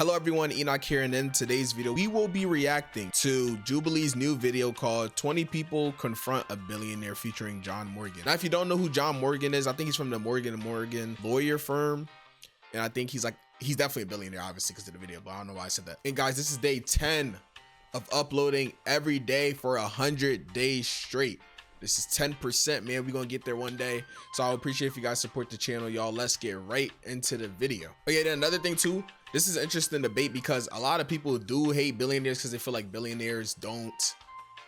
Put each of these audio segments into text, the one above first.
Hello everyone, Enoch here, and in today's video we will be reacting to Jubilee's new video called 20 People Confront a Billionaire featuring John Morgan. Now if you don't know who John Morgan is, I think he's from the Morgan & Morgan lawyer firm, and I think he's definitely a billionaire obviously because of the video, but I don't know why I said that. And guys, this is day 10 of uploading every day for 100 days straight. This is 10%, man. We're gonna get there one day, so I would appreciate if you guys support the channel, y'all. Let's get right into the video. Okay, then another thing too, this is an interesting debate because a lot of people do hate billionaires because they feel like billionaires don't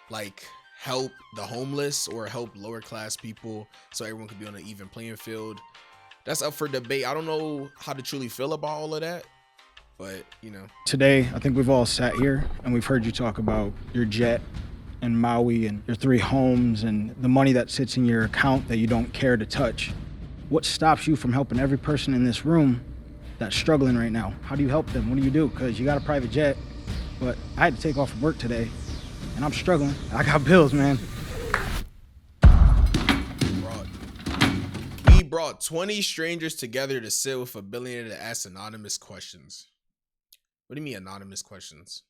like help the homeless or help lower class people so everyone can be on an even playing field. That's up for debate. I don't know how to truly feel about all of that, but you know. Today, I think we've all sat here and we've heard you talk about your jet and Maui and your 3 homes and the money that sits in your account that you don't care to touch. What stops you from helping every person in this room that's struggling right now? How do you help them? What do you do? Because you got a private jet, but I had to take off from work today and I'm struggling. I got bills, man. We brought 20 strangers together to sit with a billionaire to ask anonymous questions. What do you mean anonymous questions?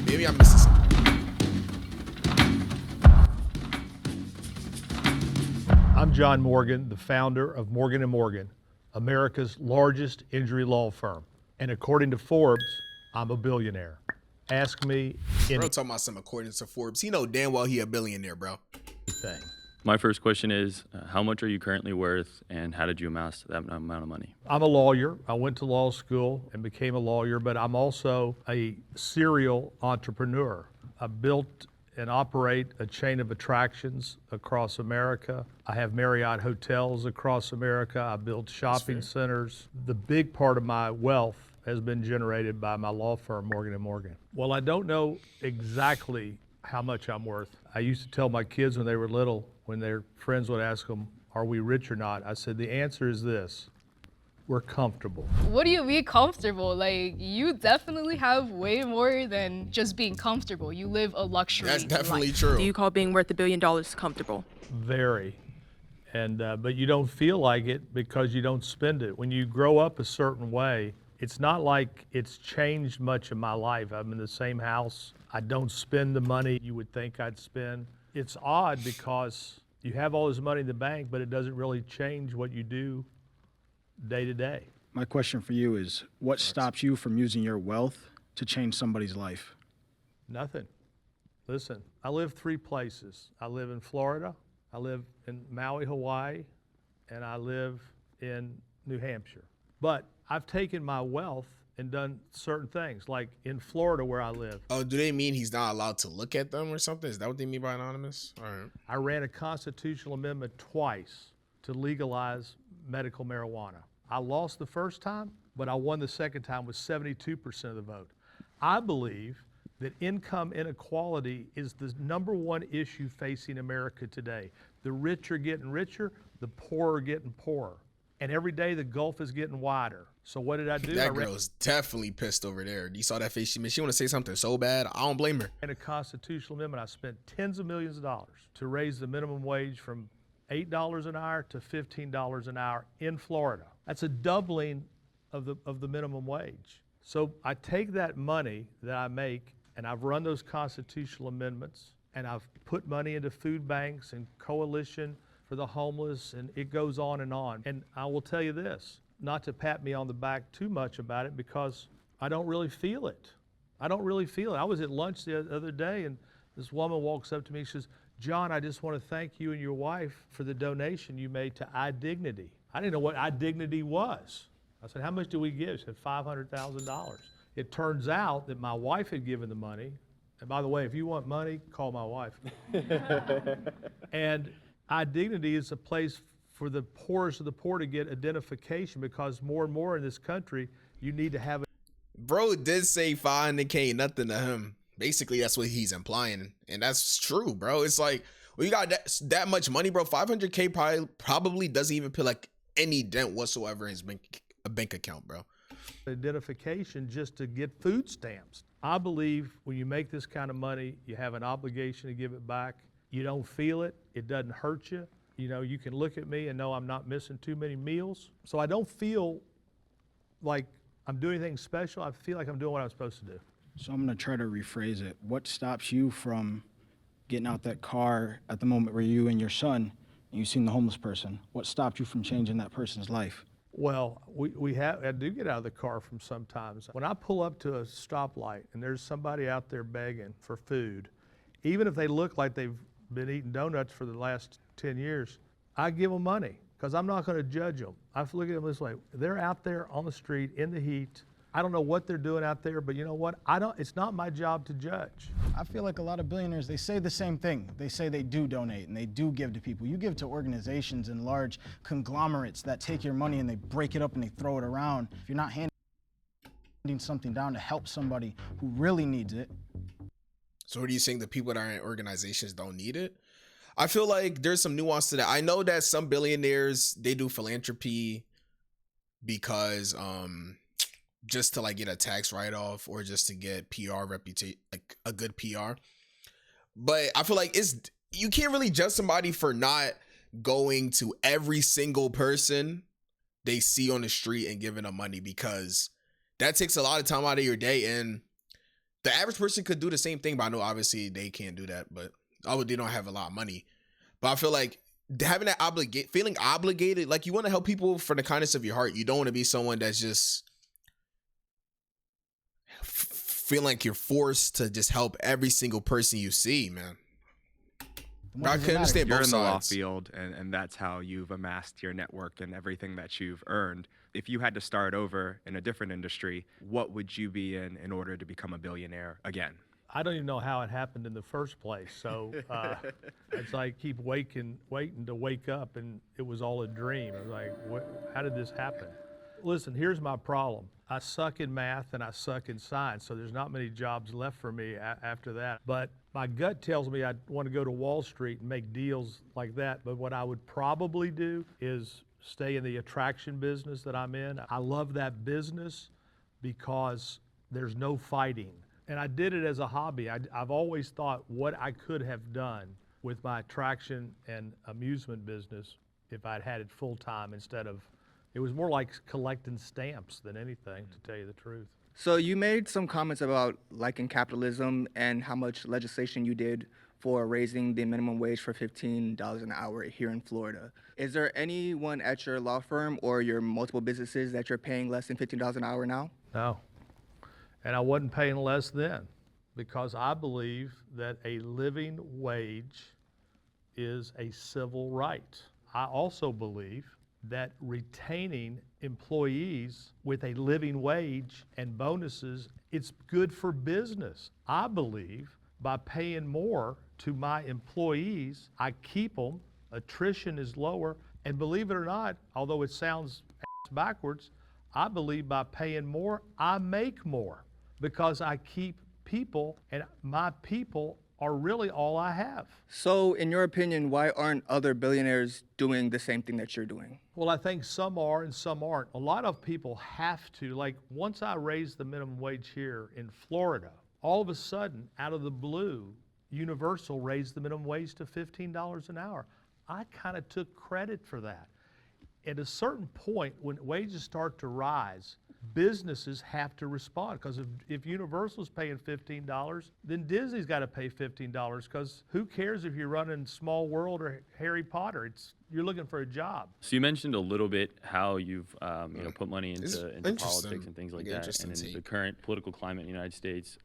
Maybe I'm missing something. I'm John Morgan, the founder of Morgan & Morgan, America's largest injury law firm. And according to Forbes, I'm a billionaire. Ask me Bro, talking about some according to Forbes. He know damn well he a billionaire, bro. anything. My first question is, how much are you currently worth and how did you amass that amount of money? I'm a lawyer. I went to law school and became a lawyer, but I'm also a serial entrepreneur. I built and operate a chain of attractions across America. I have Marriott hotels across America. I build shopping centers. The big part of my wealth has been generated by my law firm, Morgan & Morgan. Well, I don't know exactly how much I'm worth. I used to tell my kids when they were little, when their friends would ask them, are we rich or not? I said, the answer is this: we're comfortable. What do you mean comfortable? Like, you definitely have way more than just being comfortable. You live a luxury That's definitely life. true. Do you call being worth $1 billion comfortable? Very. And, but you don't feel like it because you don't spend it. When you grow up a certain way, it's not like it's changed much in my life. I'm in the same house. I don't spend the money you would think I'd spend. It's odd because you have all this money in the bank, but it doesn't really change what you do day to day. My question for you is, what stops you from using your wealth to change somebody's life? Nothing. Listen, I live 3 places. I live in Florida, I live in Maui, Hawaii, and I live in New Hampshire. But I've taken my wealth and done certain things, like in Florida where I live. Oh, do they mean he's not allowed to look at them or something? Is that what they mean by anonymous? All right. I ran a constitutional amendment twice to legalize medical marijuana. I lost the first time, but I won the second time with 72% of the vote. I believe that income inequality is the #1 issue facing America today. The rich are getting richer, the poor are getting poorer. And every day the gulf is getting wider. So what did I do? That girl's definitely pissed over there. You saw that face? She want to say something so bad. I don't blame her. In a constitutional amendment, I spent tens of millions of dollars to raise the minimum wage from $8 an hour to $15 an hour in Florida. That's a doubling of the minimum wage. So I take that money that I make and I've run those constitutional amendments and I've put money into food banks and coalition for the homeless, and it goes on and on. And I will tell you this, not to pat me on the back too much about it because I don't really feel it. I don't really feel it. I was at lunch the other day and this woman walks up to me, she says, John, I just want to thank you and your wife for the donation you made to iDignity. I didn't know what iDignity was. I said, how much do we give? She said, $500,000. It turns out that my wife had given the money. And by the way, if you want money, call my wife. And iDignity is a place for the poorest of the poor to get identification because more and more in this country, you need to have it. Bro did say 500K, nothing to him. Basically, that's what he's implying. And that's true, bro. It's like, well, you got that much money, bro. 500K probably doesn't even put like any dent whatsoever in his bank account, bro. Identification just to get food stamps. I believe when you make this kind of money, you have an obligation to give it back. You don't feel it. It doesn't hurt you. You know, you can look at me and know I'm not missing too many meals. So I don't feel like I'm doing anything special. I feel like I'm doing what I'm supposed to do. So I'm gonna try to rephrase it. What stops you from getting out that car at the moment where you and your son, and you seen the homeless person? What stopped you from changing that person's life? Well, I do get out of the car from sometimes. When I pull up to a stoplight and there's somebody out there begging for food, even if they look like they've been eating donuts for the last 10 years, I give them money because I'm not going to judge them. I look at them this way. They're out there on the street in the heat. I don't know what they're doing out there, but you know what? It's not my job to judge. I feel like a lot of billionaires, they say the same thing. They say they do donate and they do give to people. You give to organizations and large conglomerates that take your money and they break it up and they throw it around. If you're not handing something down to help somebody who really needs it. So what are you saying? The people that are in organizations don't need it? I feel like there's some nuance to that. I know that some billionaires, they do philanthropy because just to like get a tax write-off or just to get PR reputation, like a good PR. But I feel like you can't really judge somebody for not going to every single person they see on the street and giving them money, because that takes a lot of time out of your day. And the average person could do the same thing, but I know obviously they can't do that, but they don't have a lot of money. But I feel like having that feeling obligated, like you want to help people for the kindness of your heart. You don't want to be someone that's just feel like you're forced to just help every single person you see, man. I can understand You're both in the law sides. field, and that's how you've amassed your network and everything that you've earned. If you had to start over in a different industry, what would you be in order to become a billionaire again? I don't even know how it happened in the first place. So it's like keep waiting to wake up, and it was all a dream. I was like, how did this happen? Listen, here's my problem. I suck in math and I suck in science, so there's not many jobs left for me after that. But my gut tells me I want to go to Wall Street and make deals like that. But what I would probably do is stay in the attraction business that I'm in. I love that business because there's no fighting. And I did it as a hobby. I've always thought what I could have done with my attraction and amusement business if I'd had it full time instead of, it was more like collecting stamps than anything, to tell you the truth. So you made some comments about liking capitalism and how much legislation you did for raising the minimum wage for $15 an hour here in Florida. Is there anyone at your law firm or your multiple businesses that you're paying less than $15 an hour now? No. And I wasn't paying less then, because I believe that a living wage is a civil right. I also believe that retaining employees with a living wage and bonuses, it's good for business. I believe by paying more to my employees, I keep them, attrition is lower, and believe it or not, although it sounds backwards, I believe by paying more, I make more because I keep people, and my people are really all I have. So in your opinion, why aren't other billionaires doing the same thing that you're doing? Well, I think some are and some aren't. A lot of people have to, like once I raised the minimum wage here in Florida, all of a sudden, out of the blue, Universal raised the minimum wage to $15 an hour. I kind of took credit for that. At a certain point, when wages start to rise, businesses have to respond, because if Universal's paying $15, then Disney's got to pay $15, because who cares if you're running Small World or Harry Potter? You're looking for a job. So you mentioned a little bit how you've put money into interesting. politics and things like that, and in the current political climate in the United States,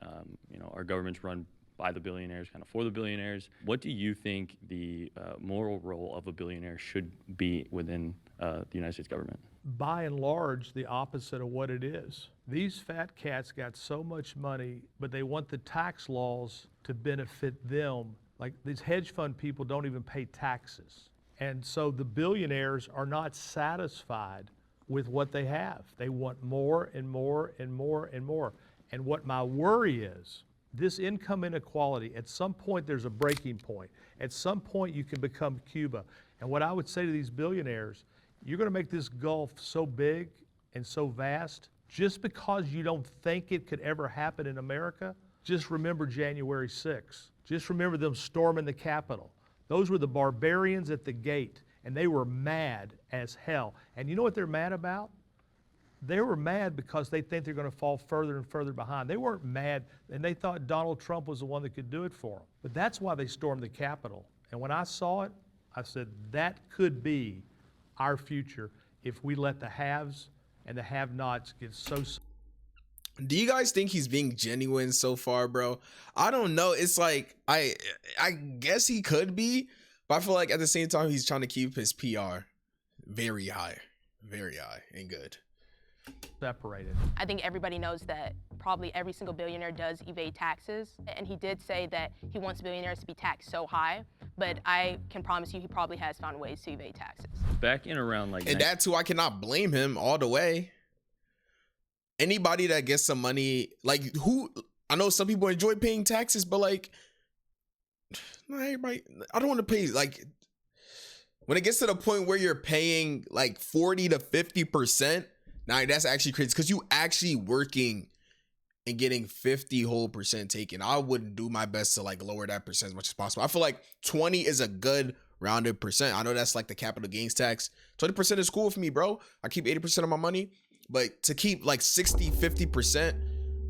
our government's run by the billionaires, kind of for the billionaires. What do you think the moral role of a billionaire should be within the United States government? By and large, the opposite of what it is. These fat cats got so much money, but they want the tax laws to benefit them. Like these hedge fund people don't even pay taxes. And so the billionaires are not satisfied with what they have. They want more and more and more and more. And what my worry is, this income inequality, at some point there's a breaking point. At some point you can become Cuba. And what I would say to these billionaires, you're going to make this gulf so big and so vast just because you don't think it could ever happen in America. Just remember January 6th. Just remember them storming the Capitol. Those were the barbarians at the gate, and they were mad as hell. And you know what they're mad about? They were mad because they think they're going to fall further and further behind. They weren't mad, and they thought Donald Trump was the one that could do it for them. But that's why they stormed the Capitol. And when I saw it, I said, that could be our future if we let the haves and the have-nots get so. Do you guys think he's being genuine so far, bro? I don't know. It's like, I guess he could be, but I feel like at the same time, he's trying to keep his PR very high and good. Separated. I think everybody knows that probably every single billionaire does evade taxes. And he did say that he wants billionaires to be taxed so high, but I can promise you he probably has found ways to evade taxes. Back in around like... And that's who I cannot blame him all the way. Anybody that gets some money, like who, I know some people enjoy paying taxes, but like, not everybody, I don't want to pay, like, when it gets to the point where you're paying like 40 to 50%, now that's actually crazy because you actually working and getting 50 whole percent taken. I would do my best to like lower that percent as much as possible. I feel like 20 is a good rounded percent. I know that's like the capital gains tax. 20% is cool for me, bro. I keep 80% of my money, but to keep like 60, 50%,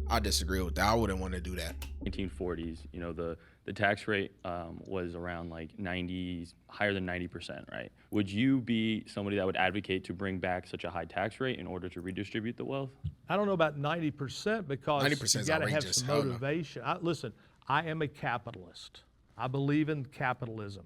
I disagree with that. I wouldn't want to do that. 1940s, you know, the tax rate was around like 90, higher than 90%, right? Would you be somebody that would advocate to bring back such a high tax rate in order to redistribute the wealth? I don't know about 90% because 90% you got to have some motivation. Listen, I am a capitalist. I believe in capitalism,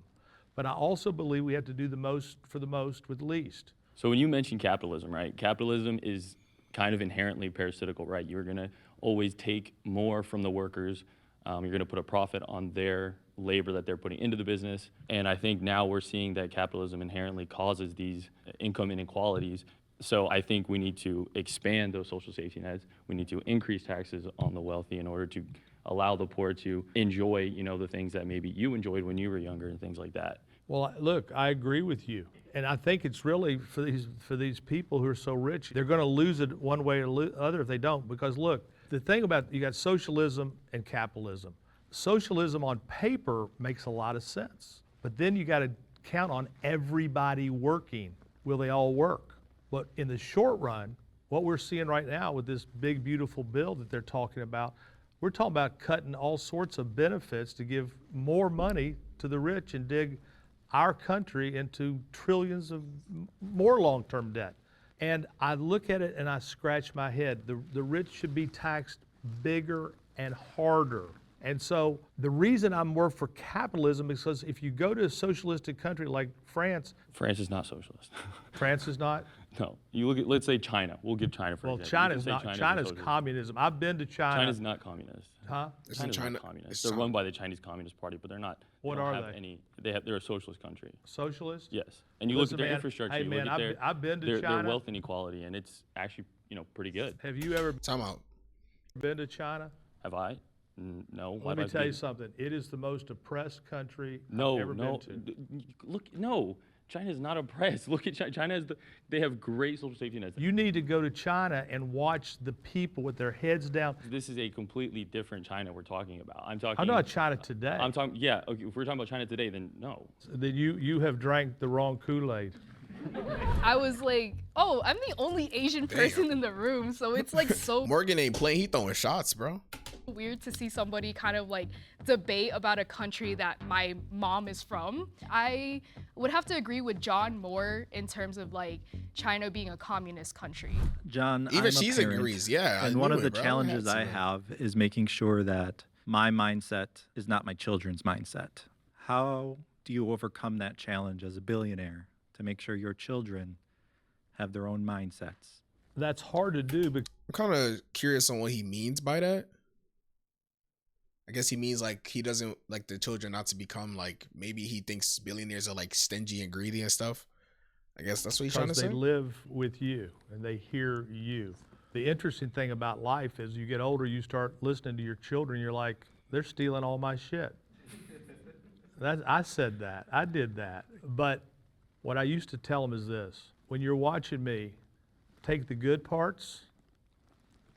but I also believe we have to do the most for the most with least. So when you mention capitalism, right? Capitalism is kind of inherently parasitical, right? You're going to always take more from the workers. You're going to put a profit on their labor that they're putting into the business. And I think now we're seeing that capitalism inherently causes these income inequalities. So I think we need to expand those social safety nets. We need to increase taxes on the wealthy in order to allow the poor to enjoy, you know, the things that maybe you enjoyed when you were younger and things like that. Well, look, I agree with you. And I think it's really for these people who are so rich, they're going to lose it one way or the other if they don't. Because look, the thing about, you got socialism and capitalism. Socialism on paper makes a lot of sense, but then you got to count on everybody working. Will they all work? But in the short run, what we're seeing right now with this big, beautiful bill that they're talking about, we're talking about cutting all sorts of benefits to give more money to the rich and dig our country into trillions of more long-term debt. And I look at it and I scratch my head. The rich should be taxed bigger and harder. And so the reason I'm more for capitalism is because if you go to a socialistic country like France. France is not socialist. France is not? No. You look at, let's say China. We'll give China for example. China's not. China's communism. I've been to China. China's not communist. Huh? China's not communist. They're run by the Chinese Communist Party, but they're not. What are they? They're a socialist country. Socialist? Yes. And you look at their infrastructure. Hey man, I've been to China. Their wealth inequality, and it's actually, you know, pretty good. Have you ever been to China? Have I? No. Let me tell you something. It is the most oppressed country I've ever been to. Look, no. China is not oppressed. Look at China. China they have great social safety nets. You need to go to China and watch the people with their heads down. This is a completely different China we're talking about. I'm talking about China today. I'm talking, yeah, okay, if we're talking about China today, then no. Then you have drank the wrong Kool-Aid. I was like, oh, I'm the only Asian person in the room, so it's like so Morgan ain't playing, he throwing shots, bro. Weird to see somebody kind of like debate about a country that my mom is from. I would have to agree with John more in terms of like China being a communist country. John, even she's agrees, yeah. And one of the challenges I have is making sure that my mindset is not my children's mindset. How do you overcome that challenge as a billionaire to make sure your children have their own mindsets? That's hard to do. But I'm kind of curious on what he means by that. I guess he means like he doesn't like the children not to become like, maybe he thinks billionaires are like stingy and greedy and stuff. I guess that's what he's trying to say. Because they live with you and they hear you. The interesting thing about life is you get older, you start listening to your children, you're like, they're stealing all my shit. I said that, I did that. But what I used to tell them is this: when you're watching me, take the good parts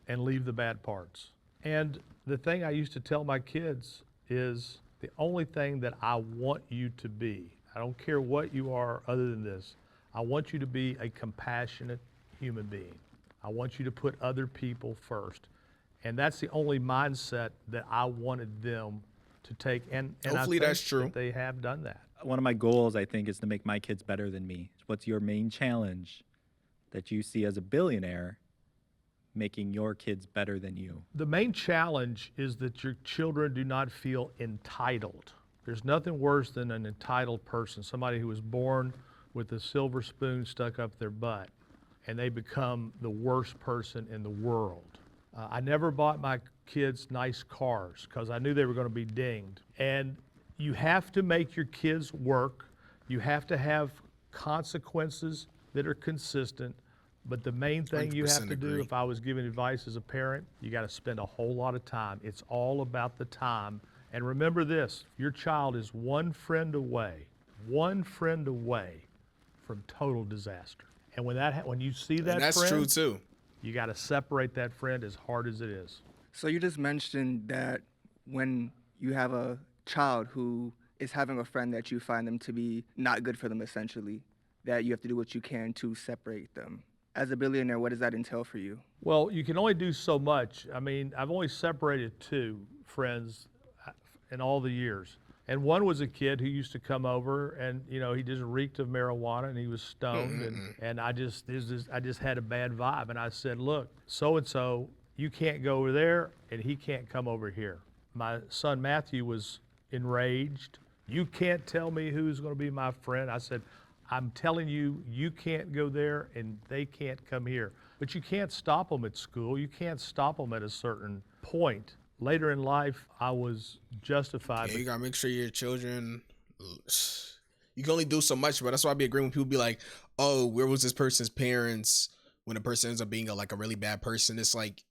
and leave the bad parts. And the thing I used to tell my kids is the only thing that I want you to be, I don't care what you are other than this, I want you to be a compassionate human being. I want you to put other people first. And that's the only mindset that I wanted them to take. And Hopefully I think that's true. that they have done that. One of my goals, I think, is to make my kids better than me. What's your main challenge that you see as a billionaire making your kids better than you? The main challenge is that your children do not feel entitled. There's nothing worse than an entitled person, somebody who was born with a silver spoon stuck up their butt, and they become the worst person in the world. I never bought my kids nice cars because I knew they were going to be dinged. And you have to make your kids work. You have to have consequences that are consistent. But the main thing you have to do, if I was giving advice as a parent, you got to spend a whole lot of time. It's all about the time. And remember this, your child is one friend away from total disaster. And when you see that And that's friend, true too. you got to separate that friend as hard as it is. So you just mentioned that when you have a child who is having a friend that you find them to be not good for them, essentially, that you have to do what you can to separate them. As a billionaire, what does that entail for you? Well, you can only do so much. I mean, I've only separated 2 friends in all the years. And one was a kid who used to come over and, you know, he just reeked of marijuana and he was stoned. And I just had a bad vibe. And I said, look, so-and-so, you can't go over there and he can't come over here. My son Matthew was enraged. You can't tell me who's going to be my friend. I said, I'm telling you, you can't go there and they can't come here. But you can't stop them at school. You can't stop them at a certain point. Later in life, I was justified. Yeah, you gotta make sure your children, you can only do so much, but that's why I be agreeing when people be like, oh, where was this person's parents when a person ends up being a really bad person? It's like,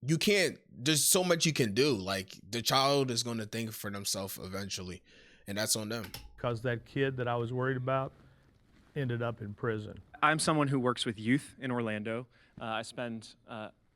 you can't, there's so much you can do. Like, the child is going to think for themselves eventually, and that's on them. Because that kid that I was worried about ended up in prison. I'm someone who works with youth in Orlando. I spend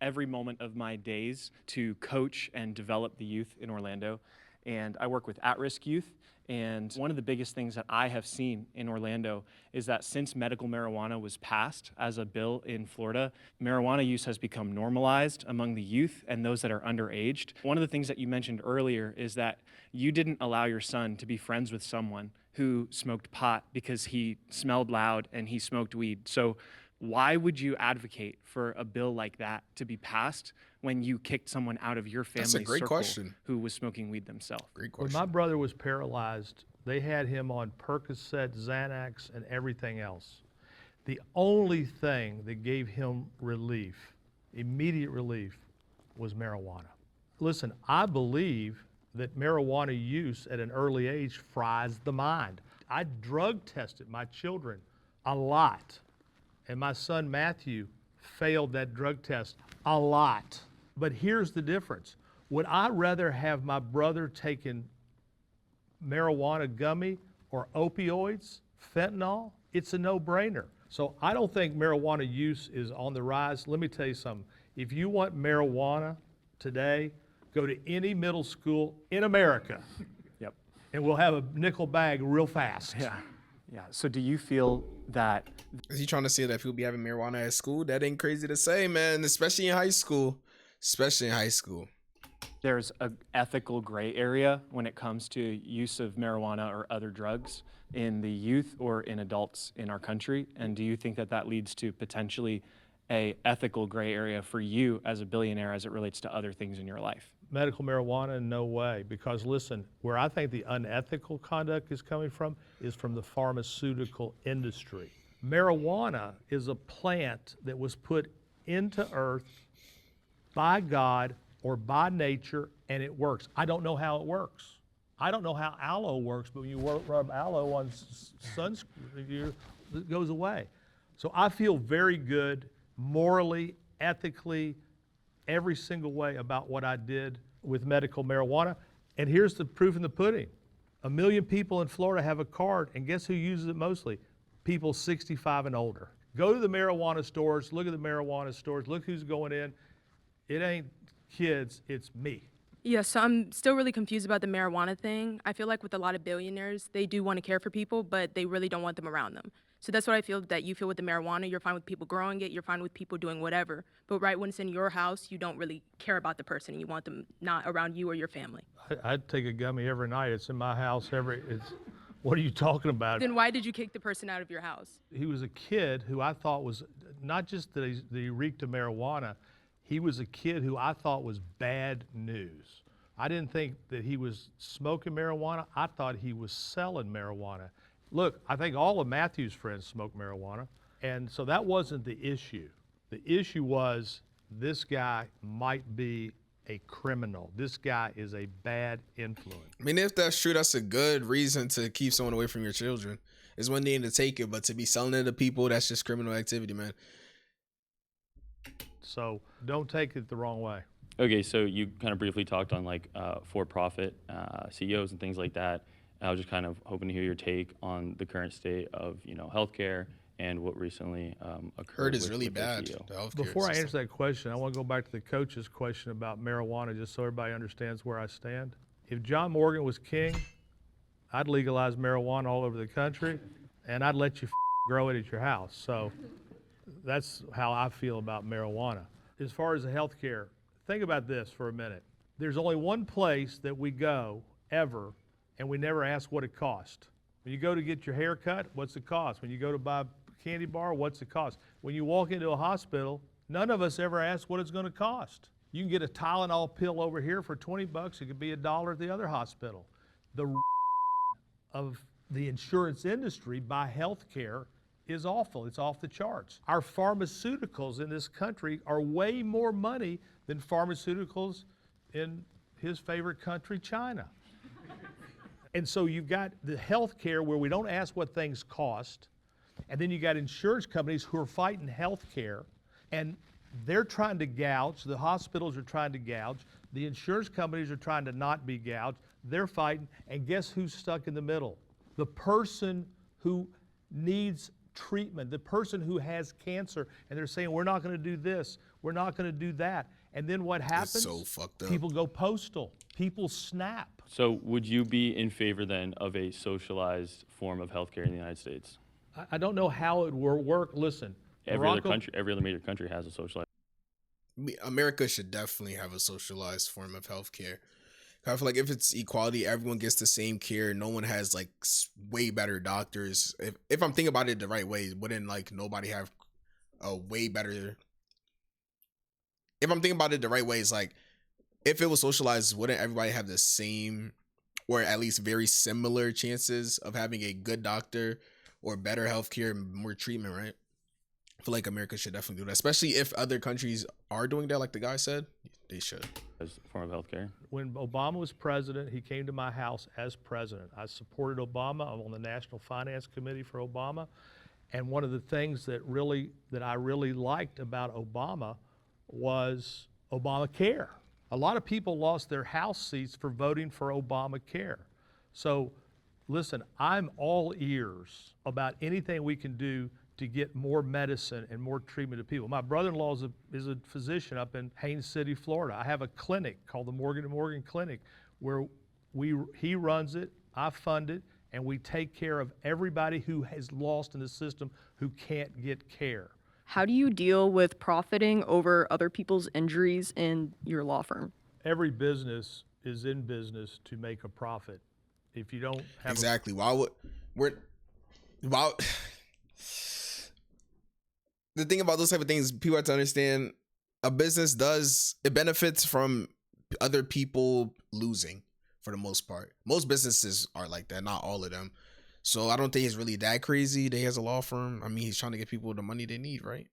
every moment of my days to coach and develop the youth in Orlando. And I work with at-risk youth. And one of the biggest things that I have seen in Orlando is that since medical marijuana was passed as a bill in Florida, marijuana use has become normalized among the youth and those that are underaged. One of the things that you mentioned earlier is that you didn't allow your son to be friends with someone who smoked pot because he smelled loud and he smoked weed. So why would you advocate for a bill like that to be passed when you kicked someone out of your family circle who was smoking weed themselves? Great question. When my brother was paralyzed, they had him on Percocet, Xanax, and everything else. The only thing that gave him relief, immediate relief, was marijuana. Listen, I believe that marijuana use at an early age fries the mind. I drug tested my children a lot. And my son Matthew failed that drug test a lot. But here's the difference. Would I rather have my brother taking marijuana gummy or opioids, fentanyl? It's a no-brainer. So I don't think marijuana use is on the rise. Let me tell you something. If you want marijuana today, go to any middle school in America. Yep. And we'll have a nickel bag real fast. Yeah. Yeah. So do you feel that... Is he trying to say that people be having marijuana at school? That ain't crazy to say, man, especially in high school. Especially in high school. There's an ethical gray area when it comes to use of marijuana or other drugs in the youth or in adults in our country. And do you think that that leads to potentially a ethical gray area for you as a billionaire as it relates to other things in your life? Medical marijuana, no way. Because listen, where I think the unethical conduct is coming from is from the pharmaceutical industry. Marijuana is a plant that was put into earth by God or by nature, and it works. I don't know how it works. I don't know how aloe works, but when you rub aloe on sunscreen, it goes away. So I feel very good morally, ethically, every single way about what I did with medical marijuana. And here's the proof in the pudding. 1 million people in Florida have a card, and guess who uses it mostly? People 65 and older. Go to the marijuana stores, look at the marijuana stores, look who's going in. It ain't kids, it's me. Yeah, so I'm still really confused about the marijuana thing. I feel like with a lot of billionaires, they do want to care for people, but they really don't want them around them. So that's what I feel that you feel with the marijuana. You're fine with people growing it. You're fine with people doing whatever. But right when it's in your house, you don't really care about the person. You want them not around you or your family. I'd take a gummy every night. It's in my house what are you talking about? Then why did you kick the person out of your house? He was a kid who I thought was, not just that he reeked of marijuana, he was a kid who I thought was bad news. I didn't think that he was smoking marijuana. I thought he was selling marijuana. Look, I think all of Matthew's friends smoke marijuana, and so that wasn't the issue. The issue was this guy might be a criminal. This guy is a bad influence. I mean, if that's true, that's a good reason to keep someone away from your children. It's one thing to take it, but to be selling it to people, that's just criminal activity, man. So don't take it the wrong way. Okay, so you kind of briefly talked on like for-profit CEOs and things like that. I was just kind of hoping to hear your take on the current state of, healthcare and what recently occurred. Heard is really bad. Before I answer that question, I want to go back to the coach's question about marijuana, just so everybody understands where I stand. If John Morgan was king, I'd legalize marijuana all over the country, and I'd let you grow it at your house. So that's how I feel about marijuana. As far as the healthcare, think about this for a minute. There's only one place that we go ever, and we never ask what it cost. When you go to get your hair cut, what's it cost? When you go to buy a candy bar, what's it cost? When you walk into a hospital, none of us ever ask what it's going to cost. You can get a Tylenol pill over here for 20 bucks. It could be $1 at the other hospital. The of the insurance industry by healthcare is awful. It's off the charts. Our pharmaceuticals in this country are way more money than pharmaceuticals in his favorite country, China. And so you've got the healthcare where we don't ask what things cost, and then you got insurance companies who are fighting healthcare, and they're trying to gouge. The hospitals are trying to gouge. The insurance companies are trying to not be gouged. They're fighting, and guess who's stuck in the middle? The person who needs treatment, the person who has cancer, and they're saying, we're not going to do this, we're not going to do that. And then what happens? It's so fucked up. People go postal. People snap. So would you be in favor then of a socialized form of healthcare in the United States? I don't know how it will work. Listen, every other major country has a socialized. America should definitely have a socialized form of healthcare. I feel like if it's equality, everyone gets the same care. No one has like way better doctors. If I'm thinking about it the right way, wouldn't like nobody have a way better? If I'm thinking about it the right way, it's like if it was socialized, wouldn't everybody have the same or at least very similar chances of having a good doctor or better healthcare and more treatment, right? I feel like America should definitely do that, especially if other countries are doing that, like the guy said. They should. As a form of healthcare. When Obama was president, he came to my house as president. I supported Obama. I'm on the National Finance Committee for Obama. And one of the things that I really liked about Obama was Obamacare. A lot of people lost their House seats for voting for Obamacare. So listen, I'm all ears about anything we can do to get more medicine and more treatment to people. My brother-in-law is a physician up in Haines City, Florida. I have a clinic called the Morgan & Morgan Clinic where he runs it, I fund it, and we take care of everybody who has lost in the system who can't get care. How do you deal with profiting over other people's injuries in your law firm? Every business is in business to make a profit. If you don't have exactly. The thing about those type of things, people have to understand, a business benefits from other people losing for the most part. Most businesses are like that, not all of them. So I don't think it's really that crazy that he has a law firm. I mean, he's trying to get people the money they need, right?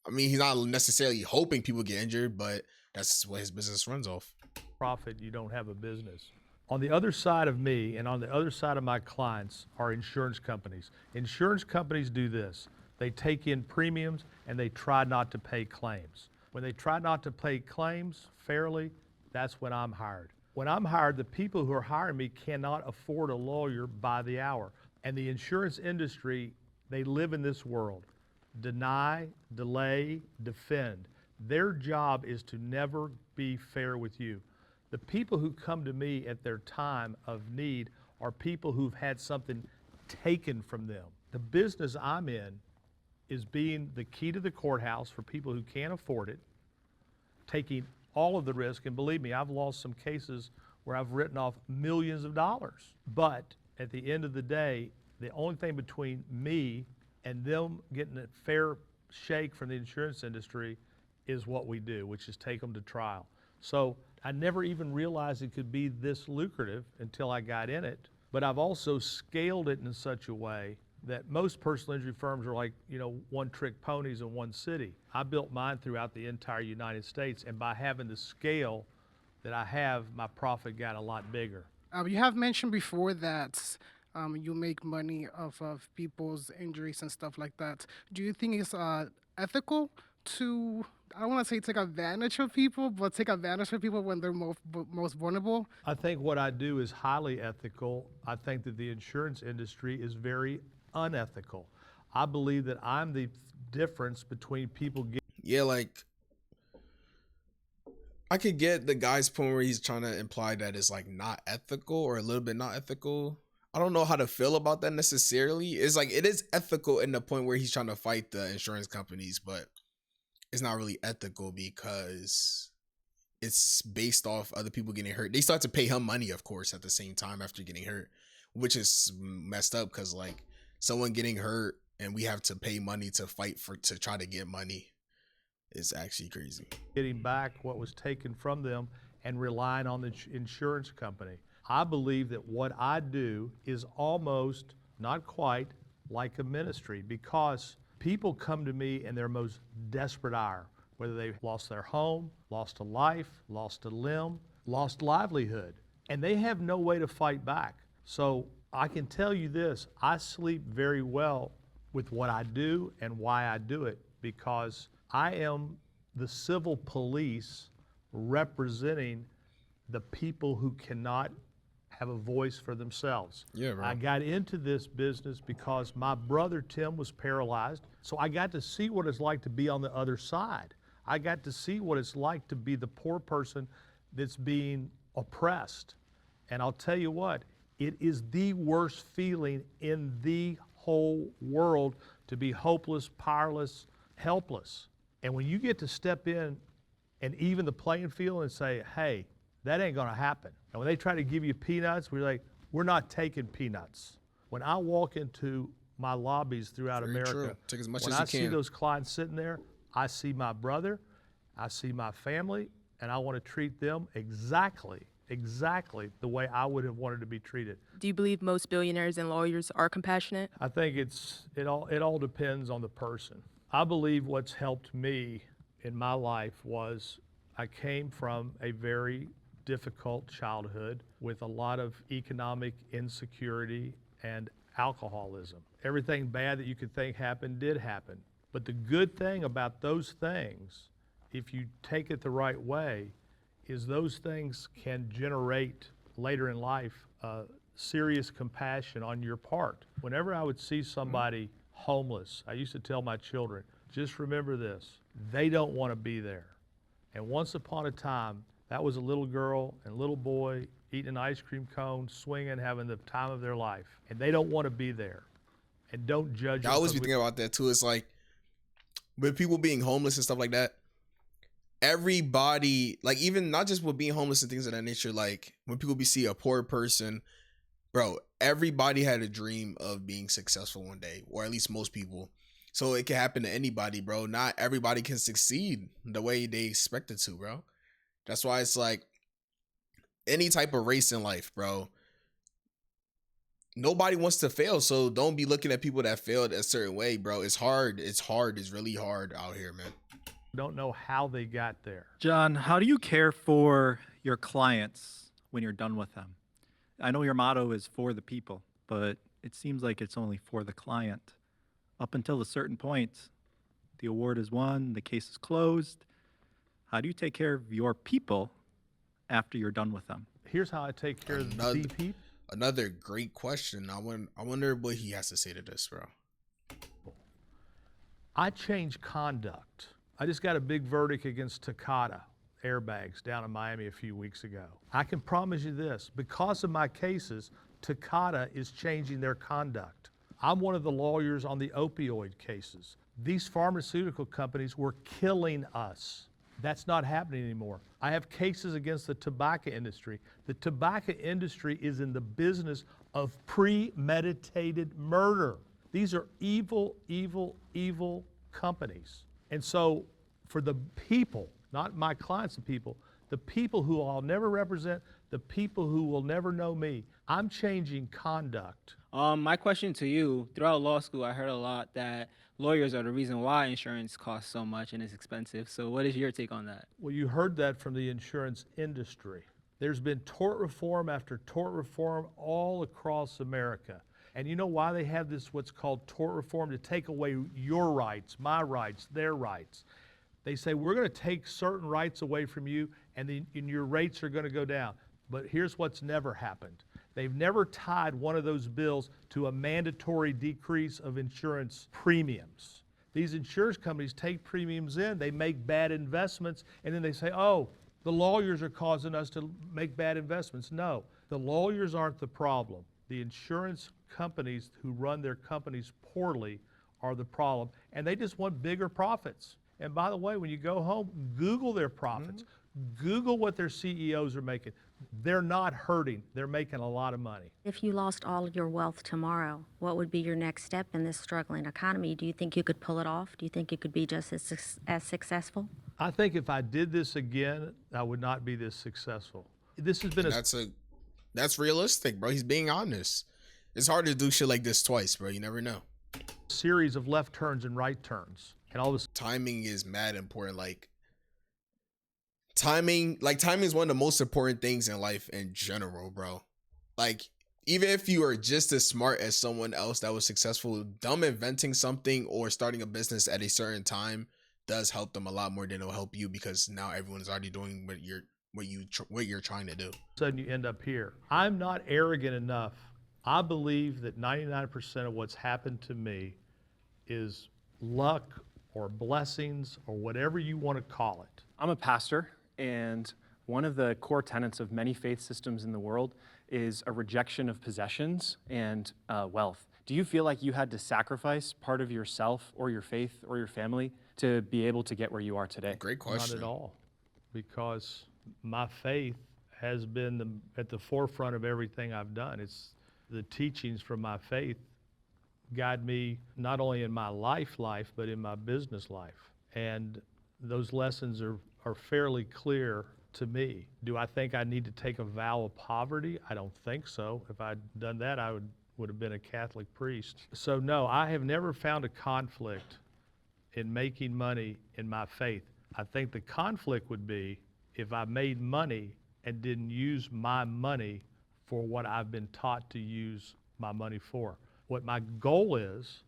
I mean, he's not necessarily hoping people get injured, but that's what his business runs off. Profit, you don't have a business. On the other side of me and on the other side of my clients are insurance companies. Insurance companies do this. They take in premiums and they try not to pay claims. When they try not to pay claims fairly, that's when I'm hired. When I'm hired, the people who are hiring me cannot afford a lawyer by the hour. And the insurance industry, they live in this world. Deny, delay, defend. Their job is to never be fair with you. The people who come to me at their time of need are people who've had something taken from them. The business I'm in is being the key to the courthouse for people who can't afford it, taking all of the risk. And believe me, I've lost some cases where I've written off millions of dollars. But at the end of the day, the only thing between me and them getting a fair shake from the insurance industry is what we do, which is take them to trial. So I never even realized it could be this lucrative until I got in it. But I've also scaled it in such a way that most personal injury firms are like, one-trick ponies in one city. I built mine throughout the entire United States, and by having the scale that I have, my profit got a lot bigger. You have mentioned before that you make money off of people's injuries and stuff like that. Do you think it's ethical to, I don't want to say take advantage of people, but take advantage of people when they're most vulnerable? I think what I do is highly ethical. I think that the insurance industry is very unethical. I believe that I'm the difference between people getting... Yeah, like, I could get the guy's point where he's trying to imply that it's like not ethical or a little bit not ethical. I don't know how to feel about that necessarily. It's like, it is ethical in the point where he's trying to fight the insurance companies, but it's not really ethical because it's based off other people getting hurt. They start to pay him money, of course, at the same time after getting hurt, which is messed up because like someone getting hurt and we have to pay money to fight to try to get money is actually crazy. Getting back what was taken from them and relying on the insurance company. I believe that what I do is almost, not quite, like a ministry because people come to me in their most desperate hour, whether they've lost their home, lost a life, lost a limb, lost livelihood, and they have no way to fight back. So I can tell you this, I sleep very well with what I do and why I do it, because I am the civil police representing the people who cannot have a voice for themselves. Yeah, bro. I got into this business because my brother Tim was paralyzed, so I got to see what it's like to be on the other side. I got to see what it's like to be the poor person that's being oppressed. And I'll tell you what, it is the worst feeling in the whole world to be hopeless, powerless, helpless. And when you get to step in and even the playing field and say, hey, that ain't gonna happen. And when they try to give you peanuts, we're like, we're not taking peanuts. When I walk into my lobbies throughout Very America, true. Take as much when as you I see can. those clients sitting there, I see my brother, I see my family, and I want to treat them exactly the way I would have wanted to be treated. Do you believe most billionaires and lawyers are compassionate? I think it all depends on the person. I believe what's helped me in my life was I came from a very difficult childhood with a lot of economic insecurity and alcoholism. Everything bad that you could think happened did happen. But the good thing about those things, if you take it the right way, is those things can generate later in life serious compassion on your part. Whenever I would see somebody homeless, I used to tell my children, just remember this, they don't want to be there. And once upon a time, that was a little girl and little boy eating an ice cream cone, swinging, having the time of their life. And they don't want to be there. And don't judge them. I always be thinking about that too. It's like, with people being homeless and stuff like that, everybody, like even not just with being homeless and things of that nature, like when people see a poor person, bro, everybody had a dream of being successful one day, or at least most people. So it can happen to anybody, bro. Not everybody can succeed the way they expect it to, bro. That's why it's like any type of race in life, bro. Nobody wants to fail, so don't be looking at people that failed a certain way, bro. It's hard. It's really hard out here, man. Don't know how they got there. John, how do you care for your clients when you're done with them? I know your motto is for the people, but it seems like it's only for the client. Up until a certain point, the award is won, the case is closed. How do you take care of your people after you're done with them? Here's how I take care of the people. Another great question. I wonder what he has to say to this, bro. I change conduct. I just got a big verdict against Takata airbags down in Miami a few weeks ago. I can promise you this, because of my cases, Takata is changing their conduct. I'm one of the lawyers on the opioid cases. These pharmaceutical companies were killing us. That's not happening anymore. I have cases against the tobacco industry. The tobacco industry is in the business of premeditated murder. These are evil, evil, evil companies. And so for the people, not my clients, the people who I'll never represent, the people who will never know me, I'm changing conduct. My question to you, throughout law school, I heard a lot that lawyers are the reason why insurance costs so much and is expensive. So what is your take on that? Well, you heard that from the insurance industry. There's been tort reform after tort reform all across America. And you know why they have this, what's called tort reform? To take away your rights, my rights, their rights. They say, we're going to take certain rights away from you and your rates are going to go down. But here's what's never happened. They've never tied one of those bills to a mandatory decrease of insurance premiums. These insurance companies take premiums in, they make bad investments, and then they say, oh, the lawyers are causing us to make bad investments. No, the lawyers aren't the problem. The insurance companies who run their companies poorly are the problem, and they just want bigger profits. And by the way, when you go home, Google their profits. Google what their CEOs are making. They're not hurting. They're making a lot of money. If you lost all of your wealth tomorrow, what would be your next step in this struggling economy? Do you think you could pull it off? Do you think you could be just as successful? I think if I did this again, I would not be this successful. This has been that's realistic, bro. He's being honest. It's hard to do shit like this twice, bro. You never know. Series of left turns and right turns. And all this timing is mad important. Timing is one of the most important things in life in general, bro. Like, even if you are just as smart as someone else that was successful, them inventing something or starting a business at a certain time does help them a lot more than it'll help you, because now everyone is already doing what you're trying to do. Sudden you end up here. I'm not arrogant enough. I believe that 99% of what's happened to me is luck or blessings or whatever you want to call it. I'm a pastor, and one of the core tenets of many faith systems in the world is a rejection of possessions and wealth. Do you feel like you had to sacrifice part of yourself or your faith or your family to be able to get where you are today? Great question. Not at all, because my faith has been at the forefront of everything I've done. It's the teachings from my faith guide me not only in my life, but in my business life. And those lessons are fairly clear to me. Do I think I need to take a vow of poverty? I don't think so. If I'd done that, I would have been a Catholic priest. So no, I have never found a conflict in making money in my faith. I think the conflict would be if I made money and didn't use my money for what I've been taught to use my money for. What my goal is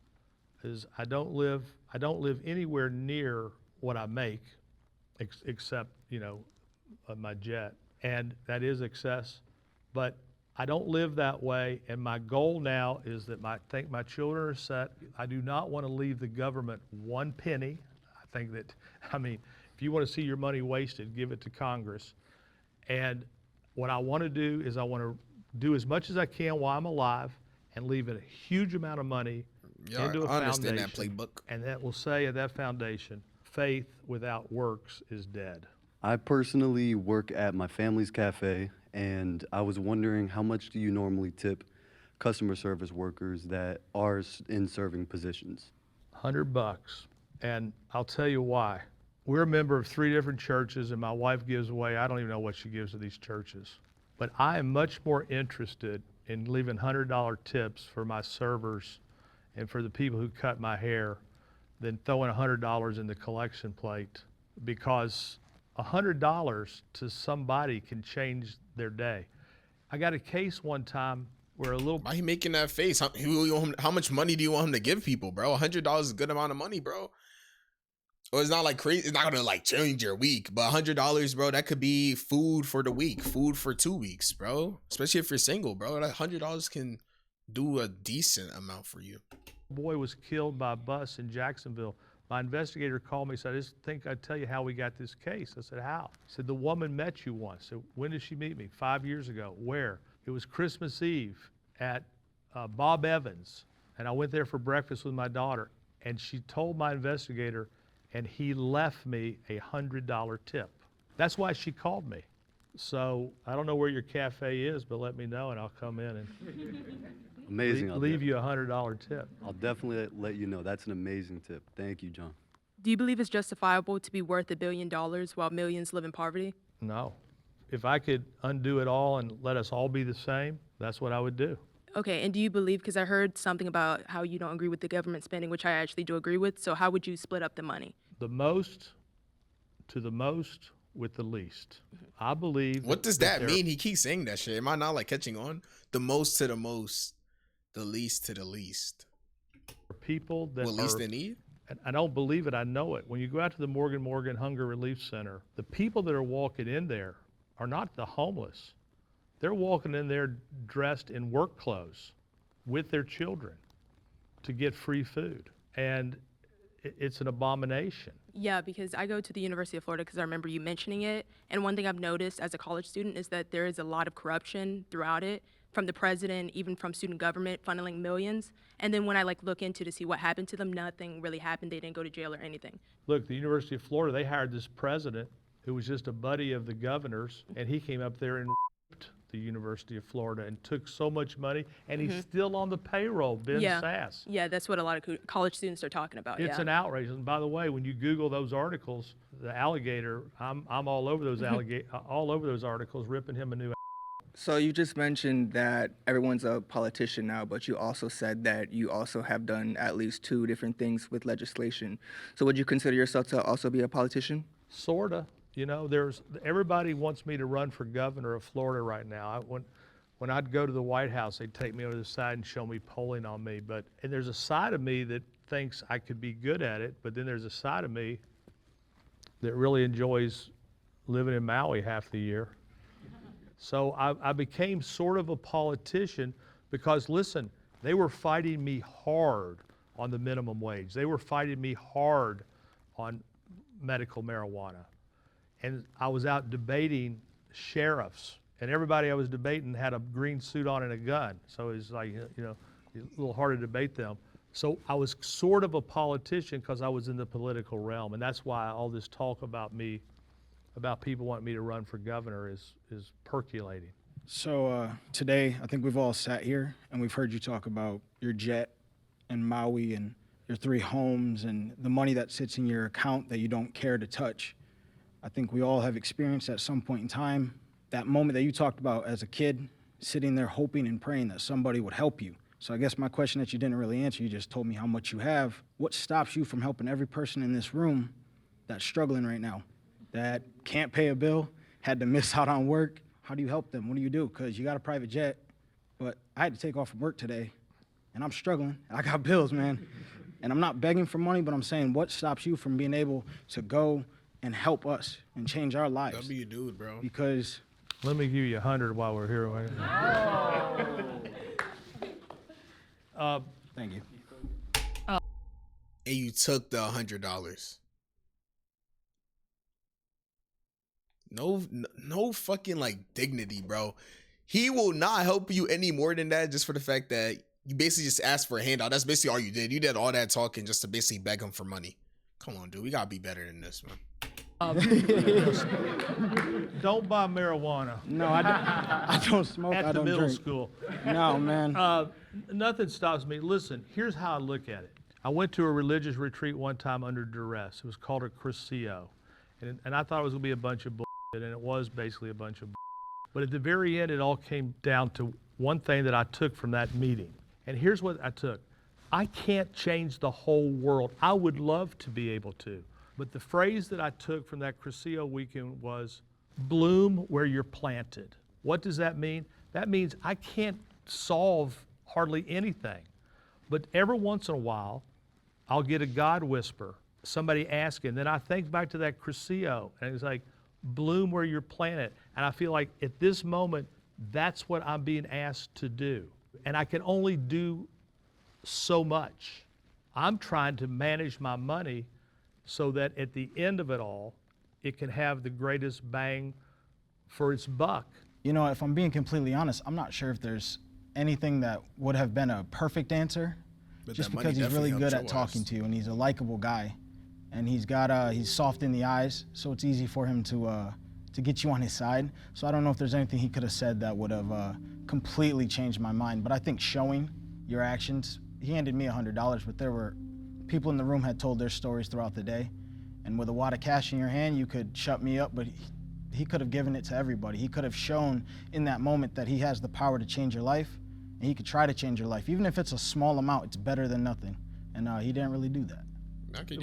I don't live anywhere near what I make, except, my jet, and that is excess. But I don't live that way, and my goal now is that I think my children are set. I do not want to leave the government one penny. I think that, if you want to see your money wasted, give it to Congress. And what I want to do is I want to do as much as I can while I'm alive and leave a huge amount of money into a foundation. That playbook. And that will say at that foundation, faith without works is dead. I personally work at my family's cafe, and I was wondering, how much do you normally tip customer service workers that are in serving positions? $100. And I'll tell you why. We're a member of 3 different churches, and my wife gives away, I don't even know what she gives to these churches. But I am much more interested in leaving $100 tips for my servers and for the people who cut my hair than throwing $100 in the collection plate, because $100 to somebody can change their day. I got a case one time where Why are you making that face? How much money do you want him to give people, bro? $100 is a good amount of money, bro. Or it's not like crazy. It's not gonna change your week, but $100, bro, that could be food for the week, food for 2 weeks, bro. Especially if you're single, bro. That $100 can do a decent amount for you. Boy was killed by a bus in Jacksonville. My investigator called me and said, I just think I'd tell you how we got this case. I said, how? He said, the woman met you once. I said, when did she meet me? 5 years ago. Where? It was Christmas Eve at Bob Evans. And I went there for breakfast with my daughter, and she told my investigator, and he left me a $100 tip. That's why she called me. So I don't know where your cafe is, but let me know and I'll come in and Amazing. leave you a $100 tip. I'll definitely let you know. That's an amazing tip. Thank you, John. Do you believe it's justifiable to be worth $1 billion while millions live in poverty? No. If I could undo it all and let us all be the same, that's what I would do. Okay, and do you believe, because I heard something about how you don't agree with the government spending, which I actually do agree with, so how would you split up the money? The most to the most with the least. I believe. What does that mean? He keeps saying that shit. Am I not like catching on? The most to the most, the least to the least. People that least in need? I don't believe it, I know it. When you go out to the Morgan Hunger Relief Center, the people that are walking in there are not the homeless. They're walking in there dressed in work clothes with their children to get free food. And it's an abomination. Yeah, because I go to the University of Florida because I remember you mentioning it. And one thing I've noticed as a college student is that there is a lot of corruption throughout it, from the president, even from student government, funneling millions. And then when I look into to see what happened to them, nothing really happened. They didn't go to jail or anything. Look, the University of Florida, they hired this president who was just a buddy of the governor's, and he came up there and raped the University of Florida and took so much money, and he's still on the payroll, Ben Sass. Yeah, that's what a lot of college students are talking about. It's an outrage. And by the way, when you Google those articles, the alligator, I'm all over those all over those articles, ripping him a new. So you just mentioned that everyone's a politician now, but you also said that you also have done at least 2 different things with legislation. So would you consider yourself to also be a politician? Sorta. You know, everybody wants me to run for governor of Florida right now. When I'd go to the White House, they'd take me over to the side and show me polling on me. And there's a side of me that thinks I could be good at it, but then there's a side of me that really enjoys living in Maui half the year. So I became sort of a politician because, listen, they were fighting me hard on the minimum wage. They were fighting me hard on medical marijuana. And I was out debating sheriffs, and everybody I was debating had a green suit on and a gun. So it's like, you know, a little hard to debate them. So I was sort of a politician because I was in the political realm, and that's why all this talk about me, about people wanting me to run for governor is percolating. So today, I think we've all sat here and we've heard you talk about your jet and Maui and your 3 homes and the money that sits in your account that you don't care to touch. I think we all have experienced at some point in time that moment that you talked about as a kid, sitting there hoping and praying that somebody would help you. So I guess my question that you didn't really answer, you just told me how much you have. What stops you from helping every person in this room that's struggling right now, that can't pay a bill, had to miss out on work? How do you help them? What do you do? Because you got a private jet, but I had to take off from work today, and I'm struggling. I got bills, man. And I'm not begging for money, but I'm saying, what stops you from being able to go and help us and change our lives? That'd be a dude, bro. Because let me give you 100 while we're here. thank you. And you took the $100. No fucking dignity, bro. He will not help you any more than that, just for the fact that you basically just asked for a handout. That's basically all you did. You did all that talking just to basically beg him for money. Come on, dude. We gotta be better than this, man. Don't buy marijuana. No, I don't smoke. At I the don't middle drink. school. No, man. Nothing stops me. Listen, here's how I look at it. I went to a religious retreat one time under duress. It was called a Crescio. And I thought it was going to be a bunch of bullshit, and it was basically a bunch of bullshit. But at the very end, it all came down to one thing that I took from that meeting. And here's what I took. I can't change the whole world. I would love to be able to. But the phrase that I took from that Crescio weekend was, bloom where you're planted. What does that mean? That means I can't solve hardly anything. But every once in a while, I'll get a God whisper, somebody asking. Then I think back to that Crescio, and it's like, bloom where you're planted. And I feel like at this moment, that's what I'm being asked to do. And I can only do so much. I'm trying to manage my money so that at the end of it all, it can have the greatest bang for its buck. You know, if I'm being completely honest, I'm not sure if there's anything that would have been a perfect answer, But just that money because he's really definitely good helped at your talking ass. to you, and he's a likable guy, and he's soft in the eyes, so it's easy for him to get you on his side. So I don't know if there's anything he could have said that would have completely changed my mind. But I think showing your actions, he handed me $100, but there were people in the room had told their stories throughout the day, and with a wad of cash in your hand, you could shut me up, but he could have given it to everybody. He could have shown in that moment that he has the power to change your life, and he could try to change your life. Even if it's a small amount, it's better than nothing. And he didn't really do that.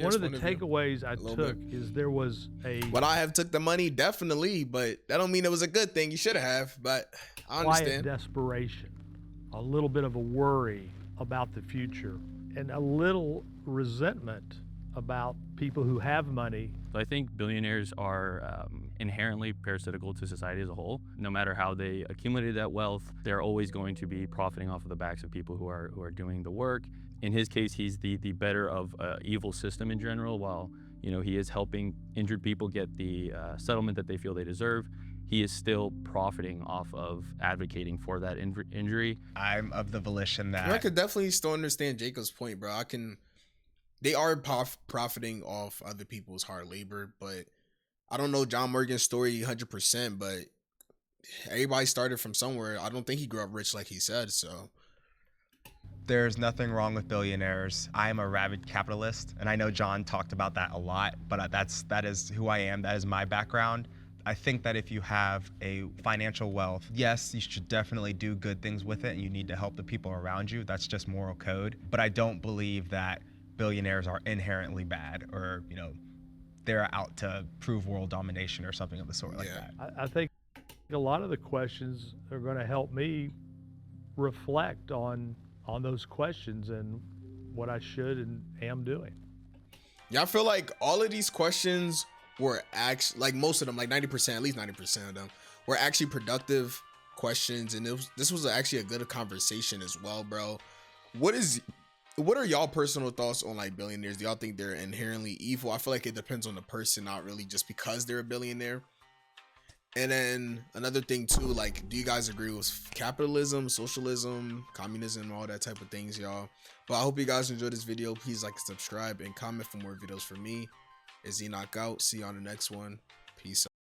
One of the takeaways I took is there was a... Would I have took the money? Definitely, but that don't mean it was a good thing. You should have, but I understand. Quiet desperation, a little bit of a worry about the future, and a little resentment about people who have money. So I think billionaires are inherently parasitical to society as a whole. No matter how they accumulated that wealth, they're always going to be profiting off of the backs of people who are doing the work. In his case, he's the better of evil system in general. While he is helping injured people get the settlement that they feel they deserve, he is still profiting off of advocating for that injury. I'm of the volition that I could definitely still understand Jacob's point, bro. They are profiting off other people's hard labor, but I don't know John Morgan's story 100%, but everybody started from somewhere. I don't think he grew up rich like he said, so. there's nothing wrong with billionaires. I am a rabid capitalist, and I know John talked about that a lot, but that is who I am. That is my background. I think that if you have a financial wealth, yes, you should definitely do good things with it, and you need to help the people around you. That's just moral code. But I don't believe that billionaires are inherently bad, or they're out to prove world domination or something of the sort like that. I think a lot of the questions are going to help me reflect on those questions and what I should and am doing. Yeah, I feel like all of these questions were actually, like most of them, like 90%, at least 90% of them, were actually productive questions, and this was actually a good conversation as well, bro. What are y'all personal thoughts on like billionaires? Do y'all think they're inherently evil? I feel like it depends on the person, not really just because they're a billionaire. And then another thing too, like, do you guys agree with capitalism, socialism, communism, all that type of things, y'all? But I hope you guys enjoyed this video. Please like, subscribe, and comment for more videos from me. It's Enoch out. See you on the next one. Peace out.